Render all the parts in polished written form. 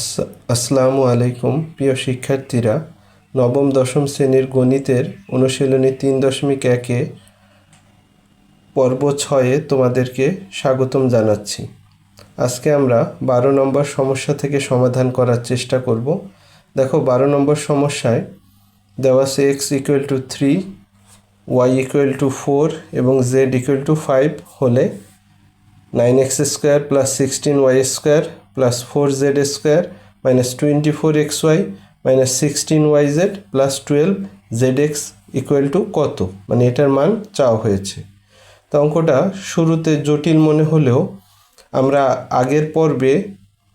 আসসালামু আলাইকুম প্রিয় শিক্ষার্থীরা, নবম দশম শ্রেণীর গণিতের অনুশীলনী 3.1-এ পর্ব 6-এ তোমাদেরকে স্বাগতম জানাচ্ছি। আজকে আমরা 12 নম্বর সমস্যা থেকে সমাধান করার চেষ্টা করব। দেখো, 12 নম্বর সমস্যায় দেওয়া আছে x = 3, y = 4 এবং z = 5 হলে 9x² + 16y² + 4z² - 24xy - 16yz + 12zx = কত, মানে এটার মান চাওয়া হয়েছে। তো অঙ্কটা শুরুতে জটিল মনে হলেও আমরা আগের পর্বে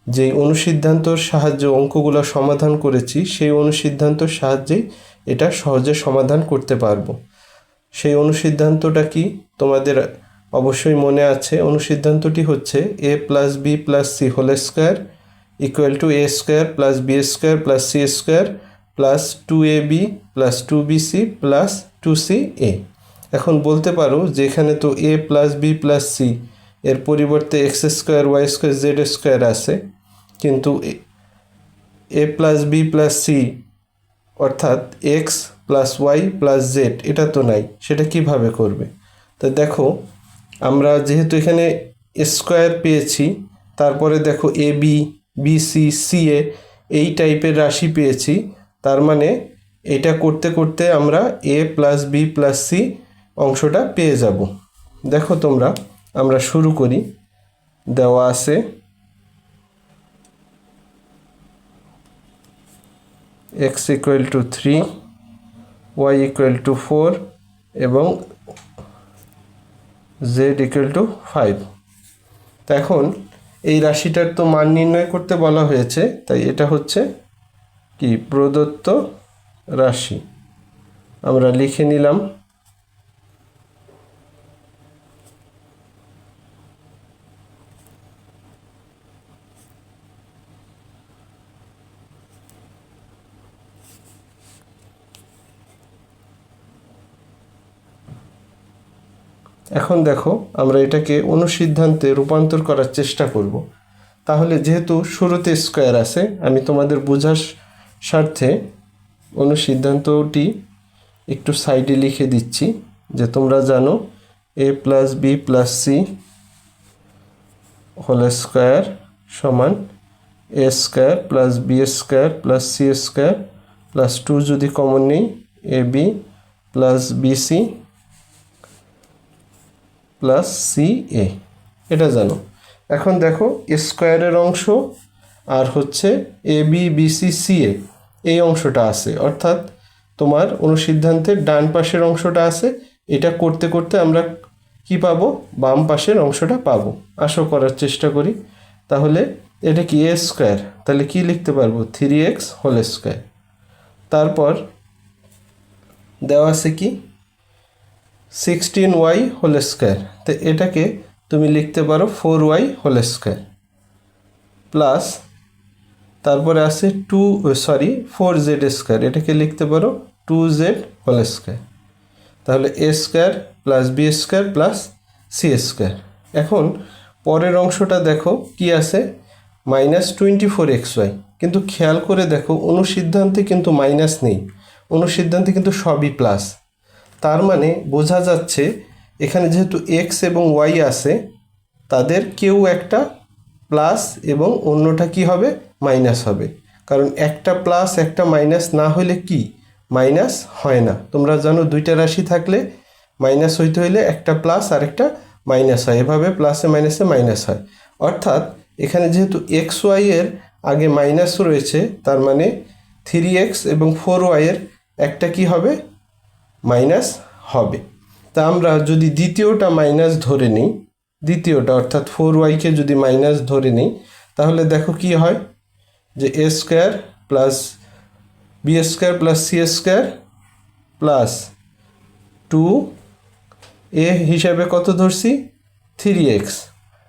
যেই অনুসিদ্ধান্তর সাহায্যে অঙ্কগুলো সমাধান করেছি সেই অনুসিদ্ধান্তর সাহায্যেই এটা সহজে সমাধান করতে পারবো। সেই অনুসিদ্ধান্তটা কি তোমাদের অবশ্যই মনে আছে। অনুসিদ্ধান্তটি হচ্ছে a + b + c² = a² + b² + c² + 2ab + 2bc + 2ca। এখন বলতে পারো যে এখানে তো a + b + c এর পরিবর্তে x² y² z² আছে, কিন্তু a + b + c অর্থাৎ x + y + z এটা তো নাই, সেটা কিভাবে করবে? তো দেখো, আমরা যেহেতু এখানে স্কোয়ার পেয়েছি, তারপরে দেখো A B B C C এ এই টাইপের রাশি পেয়েছি, তার মানে এটা করতে করতে আমরা a + b + c অংশটা পেয়ে যাব। দেখো তোমরা, আমরা শুরু করি। দেওয়া আছে x = 3, y = 4 এবং z = 5। এখন এই রাশিটার তো মান নির্ণয় করতে বলা হয়েছে, তাই এটা হচ্ছে কি প্রদত্ত রাশি। আমরা লিখে নিলাম। এখন দেখো, আমরা এটাকে অনুসিদ্ধান্তে রূপান্তর করার চেষ্টা করব। তাহলে যেহেতু শুরুতে স্কোয়ার আছে, আমি তোমাদের বোঝার স্বার্থে অনুসিদ্ধান্তটি একটু সাইডে লিখে দিচ্ছি, যে তোমরা জানো a + b + c² = a² + b² + c² + 2 যদি কমন নেই ab + bc + ca, এটা জানো। এখন দেখো, স্কোয়ারের অংশ আর হচ্ছে A B B C C এ এই অংশটা আছে, অর্থাৎ তোমার অনুসিদ্ধান্তের ডান পাশের অংশটা আছে। এটা করতে করতে আমরা কি পাবো? বাম পাশের অংশটা পাবো। আসো করার চেষ্টা করি। তাহলে এটা কি a², তাহলে কি লিখতে পারবো? 3x²। তারপর দেওয়া আছে কি 16y² তো এটাকে তুমি লিখতে পারো 4y² প্লাস তারপরে আছে 4z², এটাকে লিখতে পারো 2z²। তাহলে a² + b² + c²। এখন পরের অংশটা দেখো কি আছে, -24xy। কিন্তু খেয়াল করে দেখো, অনুসিদ্ধান্তে কিন্তু মাইনাস নেই, অনুসিদ্ধান্তে কিন্তু সবই প্লাস। তার মানে বোঝা যাচ্ছে এখানে যেহেতু এক্স এবং ওয়াই আছে, তাদের কেউ একটা প্লাস এবং অন্যটা কি হবে? মাইনাস হবে। কারণ একটা প্লাস একটা মাইনাস না হলে কি মাইনাস হয় না। তোমরা জানো, দুইটা রাশি থাকলে মাইনাস হইতে হইলে একটা প্লাস আর একটা মাইনাস হয়, এভাবে প্লাসে মাইনাসে মাইনাস হয়। অর্থাৎ এখানে যেহেতু এক্স ওয়াই এর আগে মাইনাস রয়েছে, তার মানে 3x এবং 4y এর একটা কি হবে? মাইনাস হবে। তা আমরা যদি দ্বিতীয়টা মাইনাস ধরে নিই, দ্বিতীয়টা অর্থাৎ 4y-কে যদি মাইনাস ধরে নিই, তাহলে দেখো কি হয়, যে a² + b² + c² + 2a হিসাবে কত ধরছি? 3x,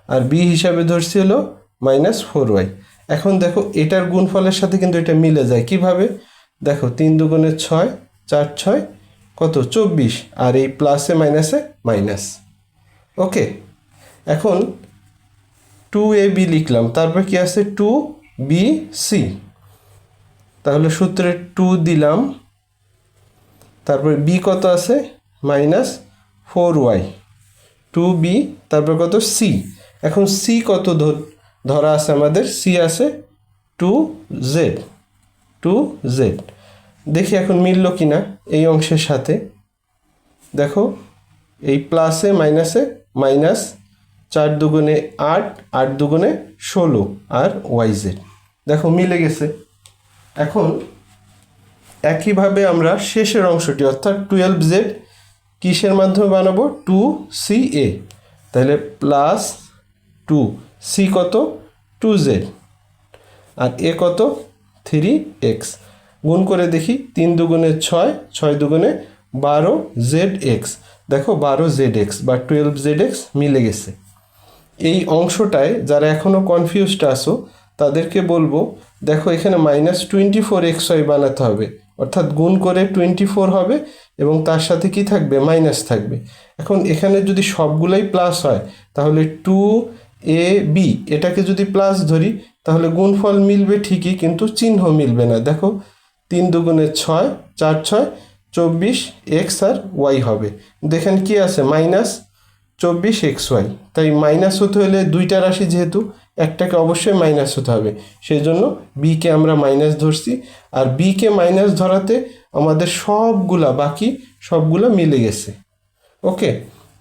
আর b হিসাবে ধরছি হলো -4y। এখন দেখো, এটার গুণফলের সাথে কিন্তু এটা মিলে যায়। কিভাবে? দেখো, 3 × 2 = 6, 4 × 6 কত? 24, আর এই প্লাসে মাইনাসে মাইনাস। ওকে, এখন 2ab লিখলাম, তারপর কি আছে? 2 বি সি। তাহলে সূত্রে 2 দিলাম, তারপরে বি কত আছে -4y, 2b, তারপর কত সি। এখন সি কত ধরা আছে আমাদের, সি আছে 2z, 2z। দেখি এখন মিলল কিনা এই অংশের সাথে। দেখো এই প্লাসে মাইনাসে মাইনাস, 4 দুগুণে 8, 8 দুগুণে 16 আর yz, দেখো মিলে গেছে। এখন একইভাবে আমরা শেষের অংশটি অর্থাৎ 12z কিসের মাধ্যমে বানাবো, 2ca। তাহলে প্লাস 2c কত 2z আর এ কত 3x, গুণ করে দেখি 3 দুগুণে 6, 6 দুগুণে 12zx। দেখো 12zx বা 12zx মিলে গেছে। এই অংশটায় যারা এখনও কনফিউজড আছো তাদেরকে বলবো, দেখো এখানে -24xy বানাতে হবে, অর্থাৎ গুণ করে 24 হবে এবং তার সাথে কি থাকবে, মাইনাস থাকবে। এখন এখানে যদি সবগুলাই প্লাস হয় তাহলে 2ab এটাকে যদি প্লাস ধরি তাহলে গুণফল মিলবে ঠিকই, কিন্তু চিহ্ন মিলবে না। দেখো 3 দুগুণে 6, 4 6 24 x আর y হবে। দেখেন কি আছে -24xy, তাই মাইনাস হতে হলে দুইটা রাশি যেহেতু একটাকে অবশ্যই মাইনাস হতে হবে, সেই জন্য বিকে আমরা মাইনাস ধরছি। আর বিকে মাইনাস ধরাতে আমাদের বাকি সবগুলা মিলে গেছে। ওকে,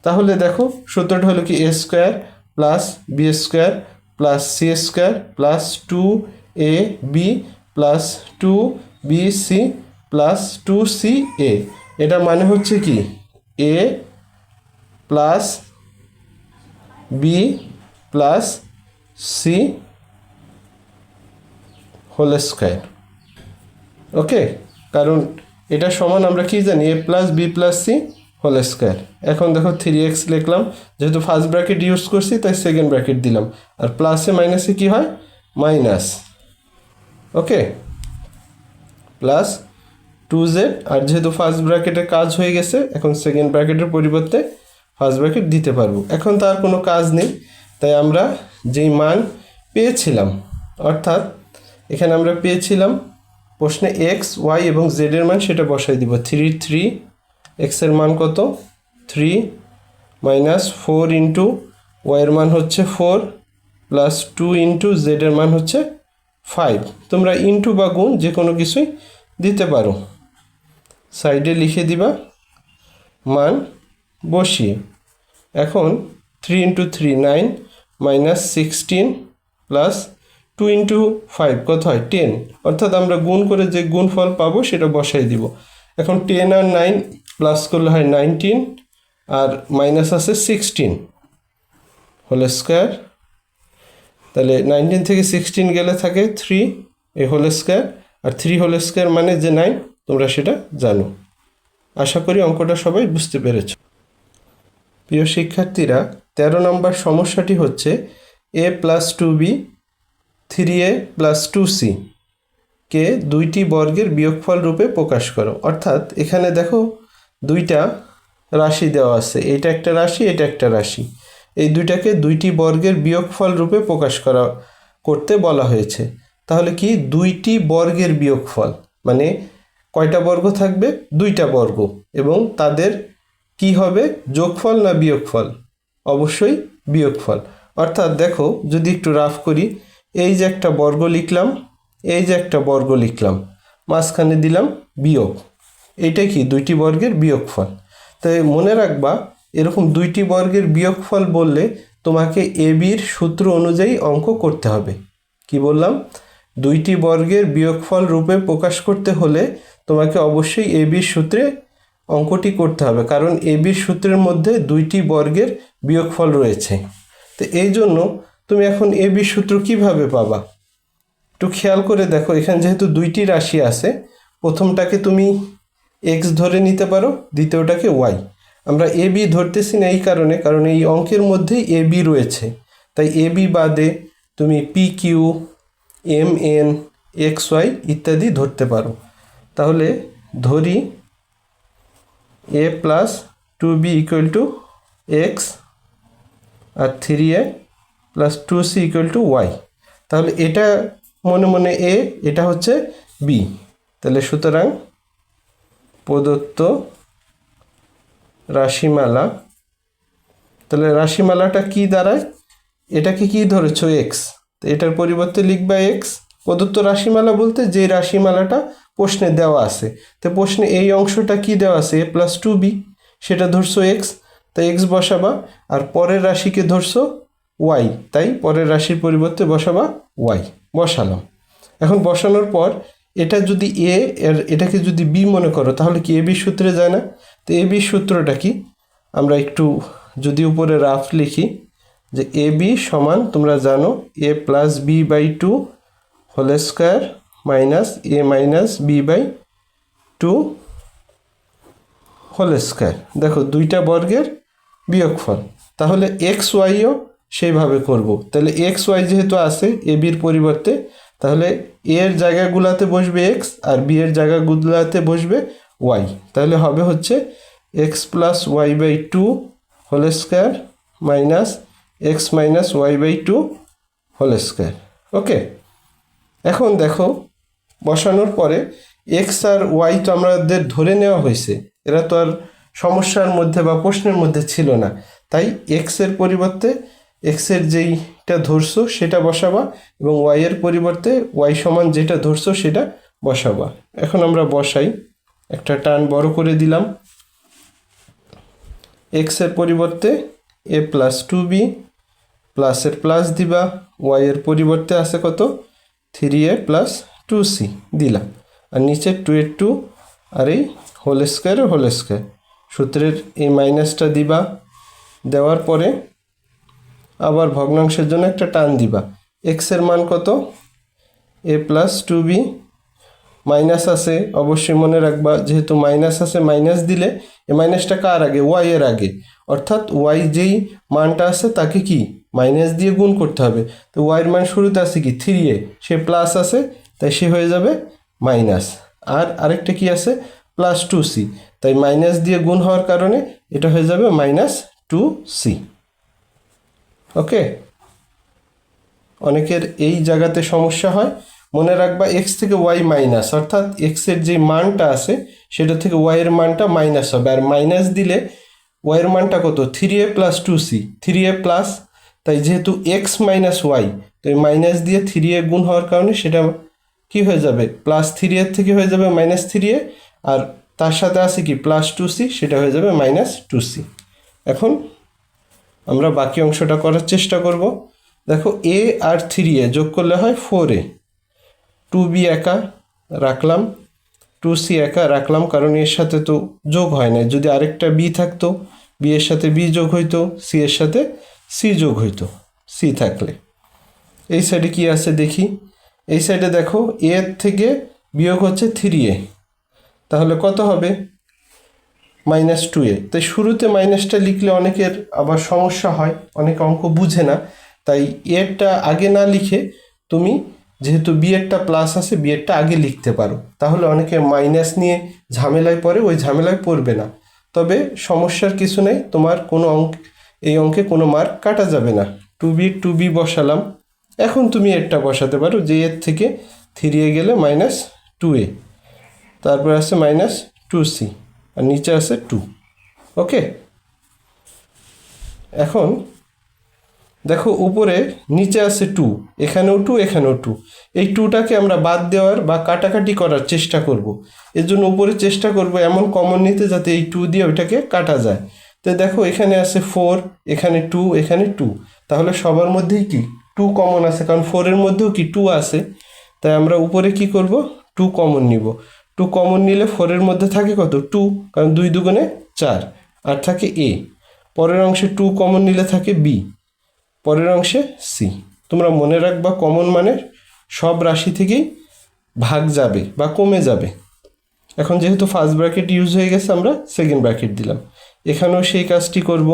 তাহলে দেখো সূত্রটা হলো কি a square plus b square plus c square plus 2ab plus 2bc plus 2ca। এটা মানে হচ্ছে কি a plus B plus C whole square. Okay, কারণ এটা সমান আমরা কি জানি, a plus B plus C whole square. এখন দেখো 3x লিখলাম, যেহেতু ফার্স্ট ব্র্যাকেট ইউজ করছি তাই সেকেন্ড ব্র্যাকেট দিলাম, আর প্লাসে মাইনাসে কি হয় মাইনাস। ওকে, প্লাস 2z, আর যেহেতু ফার্স্ট ব্র্যাকেটের কাজ হয়ে গেছে এখন সেকেন্ড ব্র্যাকেটের পরিবর্তে ফার্স্ট ব্র্যাকেট দিতে পারবো। এখন তার কোনো কাজ নেই, তাই আমরা যেই মান পেয়েছিলাম, অর্থাৎ এখানে আমরা পেয়েছিলাম প্রশ্নে এক্স ওয়াই এবং জেডের মান, সেটা বসাই দিব। 3 এক্সের মান কত 3 মাইনাস 4 ইন্টু ওয়াইয়ের মান হচ্ছে 4 প্লাস 2 ইন্টু জেডের মান হচ্ছে 5। তোমরা ইন্টু বা গুণ যে কোনো কিছুই দিতে পারো, সাইডে লিখে দিবা মান বসিয়ে। এখন 3 ইন্টু 3 9 মাইনাস 16 প্লাস 2 ইন্টু 5 কত হয় 10, অর্থাৎ আমরা গুণ করে যে গুণফল পাবো সেটা বসাই দিব। এখন 10 আর 9 প্লাস করলে হয় 19 আর মাইনাস আছে 16 হোল স্কোয়ার। তাহলে 19 থেকে 16 গেলে থাকে 3 এই হোল স্কোয়ার, আর 3 হোল স্কোয়ার মানে যে 9, তোমরা সেটা জানো। আশা করি অঙ্কটা সবাই বুঝতে পেরেছ। প্রিয় শিক্ষার্থীরা, 13 নম্বর সমস্যাটি হচ্ছে a plus 2b 3a plus 2c কে দুইটি বর্গের বিয়োগফল রূপে প্রকাশ করো। অর্থাৎ এখানে দেখো দুইটা রাশি দেওয়া আছে, এটা একটা রাশি, এটা একটা রাশি। এই দুইটাকে দুইটি বর্গের বিয়োগফল রূপে প্রকাশ করতে বলা হয়েছে। তাহলে কি দুইটি বর্গের বিয়োগফল মানে কয়টা বর্গ থাকবে, দুইটা বর্গ, এবং তাদের কি হবে যোগফল না বিয়োগফল, অবশ্যই বিয়োগফল। অর্থাৎ দেখো যদি একটু রাফ করি, এই যে একটা বর্গ লিখলাম, এই যে একটা বর্গ লিখলাম, মাঝখানে দিলাম বিয়োগ, এইটা কি দুইটি বর্গের বিয়োগফল। তাই মনে রাখবা এরকম দুইটি বর্গের বিয়োগফল বললে তোমাকে এবির সূত্র অনুযায়ী অঙ্ক করতে হবে। কি বললাম, দুইটি বর্গের বিয়োগফল রূপে প্রকাশ করতে হলে তোমাকে অবশ্যই এবির সূত্রে অঙ্কটি করতে হবে, কারণ এবির সূত্রের মধ্যে দুইটি বর্গের বিয়োগফল রয়েছে। তো এই জন্য তুমি এখন এবির সূত্র কিভাবে পাবা, একটু খেয়াল করে দেখো। এখানে যেহেতু দুইটি রাশি আছে, প্রথমটাকে তুমি এক্স ধরে নিতে পারো, দ্বিতীয়টাকে ওয়াই। আমরা এ বি ধরতেছি না এই কারণে, কারণ এই অঙ্কের মধ্যেই এ বি রয়েছে, তাই এ বি বাদে তুমি P Q M N X Y ইত্যাদি ধরতে পারো। তাহলে ধরি A plus 2b equal to X আর 3a plus 2c equal to Y. তাহলে এটা মনে মনে এ, এটা হচ্ছে বি। তাহলে সুতরাং প্রদত্ত রাশিমালা, তাহলে রাশিমালাটা কি দাঁড়ায়, এটাকে কি ধরেছো এক্স, তো এটার পরিবর্তে লিখবা এক্স। প্রদত্ত রাশিমালা বলতে যে রাশিমালাটা প্রশ্নে দেওয়া আছে, তো প্রশ্নে এই অংশটা কি দেওয়া আছে এ প্লাস টু বি, সেটা ধরছো এক্স, তাই এক্স বসাবা। আর পরের রাশিকে ধরছো ওয়াই, তাই পরের রাশির পরিবর্তে বসাবা ওয়াই, বসালাম। এখন বসানোর পর এটা যদি এ এর এটাকে যদি বি মনে করো তাহলে কি এ বি সূত্রে যায় না? তো এ বি সূত্রটা কি আমরা একটু যদি উপরে রাফ লিখি, যে এ বি সমান তোমরা জানো A plus B by two whole square minus A minus B by two whole square. দেখো দুইটা বর্গের বিয়োগফল। তাহলে এক্স ওয়াইও সেইভাবে করব। তাহলে এক্স ওয়াই যেহেতু আছে এ বির পরিবর্তে, তাহলে এর জায়গাগুলোতে বসবে এক্স আর বি এর জায়গাগুলোতে বসবে ওয়াই। তাহলে হবে হচ্ছে X plus Y by two whole square minus X minus Y by two whole square. Okay, এখন দেখো বসানোর পরে এক্স আর ওয়াই তো আমাদের ধরে নেওয়া হয়েছে, এরা তো আর সমস্যার মধ্যে বা প্রশ্নের মধ্যে ছিল না, তাই এক্সের পরিবর্তে এক্সের যেইটা ধরছো সেটা বসাবা এবং ওয়াইয়ের পরিবর্তে ওয়াই সমান যেটা ধরছো সেটা বসাবা। এখন আমরা বসাই, একটা টান বড় করে দিলাম। এক্সের পরিবর্তে এ প্লাস টু বি, প্লাসের প্লাস দিবা, ওয়াইয়ের পরিবর্তে আছে কত থ্রি এ প্লাস টু সি দিলাম, আর নিচে টু এর টু আর এই হোল স্কোয়ারের হোল স্কোয়ার, সূত্রের এই মাইনাসটা দিবা। দেওয়ার পরে আবার ভগ্নাংশের জন্য একটা টান দিবা। এক্সের মান কত এ প্লাস টু বি, মাইনাস আছে অবশ্যই মনে রাখবা, যেহেতু মাইনাস আছে মাইনাস দিলে এ মাইনাসটা কার আগে ওয়াই এর আগে, অর্থাৎ ওয়াই যেই মানটা আছে তাকে কি মাইনাস দিয়ে গুণ করতে হবে। তো ওয়াইয়ের মান শুরুতে আছে কি থ্রি এ, সে প্লাস আছে তাই সে হয়ে যাবে মাইনাস, আর আরেকটা কি আছে প্লাস টু সি, তাই মাইনাস দিয়ে গুণ হওয়ার কারণে এটা হয়ে যাবে মাইনাস টু সি। ওকে, অনেকের এই জায়গাতে সমস্যা হয়, মনে রাখবা এক্স থেকে ওয়াই মাইনাস, অর্থাৎ এক্সের যে মানটা আছে সেটা থেকে ওয়াইয়ের মানটা মাইনাস হবে, আর মাইনাস দিলে ওয়াইয়ের মানটা কত থ্রি এ প্লাস টু সি, থ্রি এ প্লাস, তাই যেহেতু এক্স মাইনাস ওয়াই, তো এই মাইনাস দিয়ে থ্রি এ গুণ হওয়ার কারণে সেটা কি হয়ে যাবে প্লাস থ্রি এর থেকে হয়ে যাবে মাইনাস থ্রি এ, আর তার সাথে আছে কি প্লাস টু সি, সেটা হয়ে যাবে মাইনাস টু সি। এখন আমরা বাকি অংশটা করার চেষ্টা করব। দেখো এ আর থ্রি এ যোগ করলে হয় ফোর এ, টু বি একা রাখলাম, টু সি একা রাখলাম, কারণ এর সাথে তো যোগ হয় না, যদি আরেকটা বি থাকতো বি এর সাথে বি যোগ হইতো, সি এর সাথে সি যোগ হইতো, সি থাকলে। এই সাইডে কি আছে দেখি, এই সাইডে দেখো এ এর থেকে বিয়োগ হচ্ছে থ্রি এ, তাহলে কত হবে মাইনাস টু এ। তাই শুরুতে মাইনাসটা লিখলে অনেকের আবার সমস্যা হয়, অনেক অঙ্ক বুঝে না, তাই এরটা আগে না লিখে তুমি যেহেতু বি এরটা প্লাস আছে বি এরটা আগে লিখতে পারো, তাহলে অনেকে মাইনাস নিয়ে ঝামেলায় পড়ে, ওই ঝামেলায় পড়বে না। তবে সমস্যার কিছু নেই, তোমার কোনো এই অঙ্কে কোনো মার্ক কাটা যাবে না। টু বি বসালাম, এখন তুমি এরটা বসাতে পারো যে এর থেকে থ্রি এ গেলে মাইনাস টু এ, তারপর আছে মাইনাস টু সি, আর নিচে আছে টু। ওকে, এখন দেখো উপরে নিচে আছে টু, এখানেও টু এখানেও টু, এই টুটাকে আমরা বাদ দেওয়ার বা কাটাকাটি করার চেষ্টা করব। এর জন্য উপরে চেষ্টা করব এমন কমন নিতে যাতে এই টু দিয়ে ওইটাকে কাটা যায়। তো দেখো এখানে আছে ফোর, এখানে টু, এখানে টু, তাহলে সবার মধ্যেই কি টু কমন আছে, কারণ ফোরের মধ্যেও কি টু আছে, তাই আমরা উপরে কি করব টু কমন নিব। টু কমন নিলে ফোরের মধ্যে থাকে কত টু, কারণ দুই দুগুণে চার, আর থাকে এ, পরের অংশে টু কমন নিলে থাকে বি, পরের অংশে সি। তোমরা মনে রাখবা কমন মানে সব রাশি থেকেই ভাগ যাবে বা কমে যাবে। এখন যেহেতু ফার্স্ট ব্র্যাকেট ইউজ হয়ে গেছে আমরা সেকেন্ড ব্র্যাকেট দিলাম, এখানেও সেই কাজটি করব,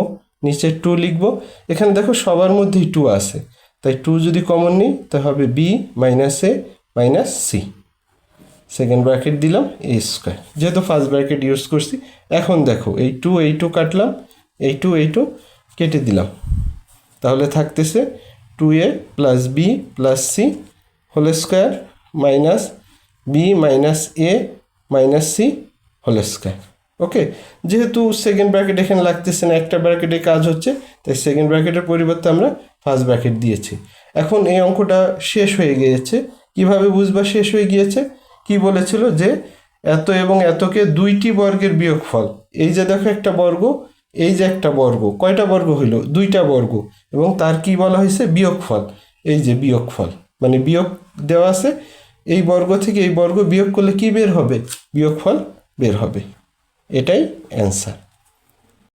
নিচে টু লিখব। এখানে দেখো সবার মধ্যেই টু আছে, তাই টু যদি কমন নিই তা হবে B minus A minus C, second bracket দিলাম এ স্কোয়ার, যেহেতু ফার্স্ট ব্র্যাকেট ইউজ করছি। এখন দেখো এই টু কাটলাম, এই টু কেটে দিলাম, তাহলে থাকতেছে two A plus B plus C whole square minus B minus A minus C whole square. Okay, যেহেতু সেকেন্ড ব্র্যাকেট এখানে লাগতেছে না, একটা ব্র্যাকেটে কাজ হচ্ছে, তাই সেকেন্ড ব্র্যাকেটের পরিবর্তে আমরা ফার্স্ট ব্র্যাকেট দিয়েছি। এখন এই অঙ্কটা শেষ হয়ে গিয়েছে। কিভাবে বুঝবা শেষ হয়ে গিয়েছে? কি বলেছিল যে এত এবং এতকে দুইটি বর্গের বিয়োগফল, এই যে দেখো একটা বর্গ, এই যে একটা বর্গ, কয়টা বর্গ হইল? দুইটা বর্গ, এবং তার কি বলা হয়েছে? বিয়োগফল। এই যে বিয়োগফল, মানে বিয়োগ দেওয়া আছে, এই বর্গ থেকে এই বর্গ বিয়োগ করলে কি বের হবে? বিয়োগফল বের হবে। এটাই অ্যান্সার।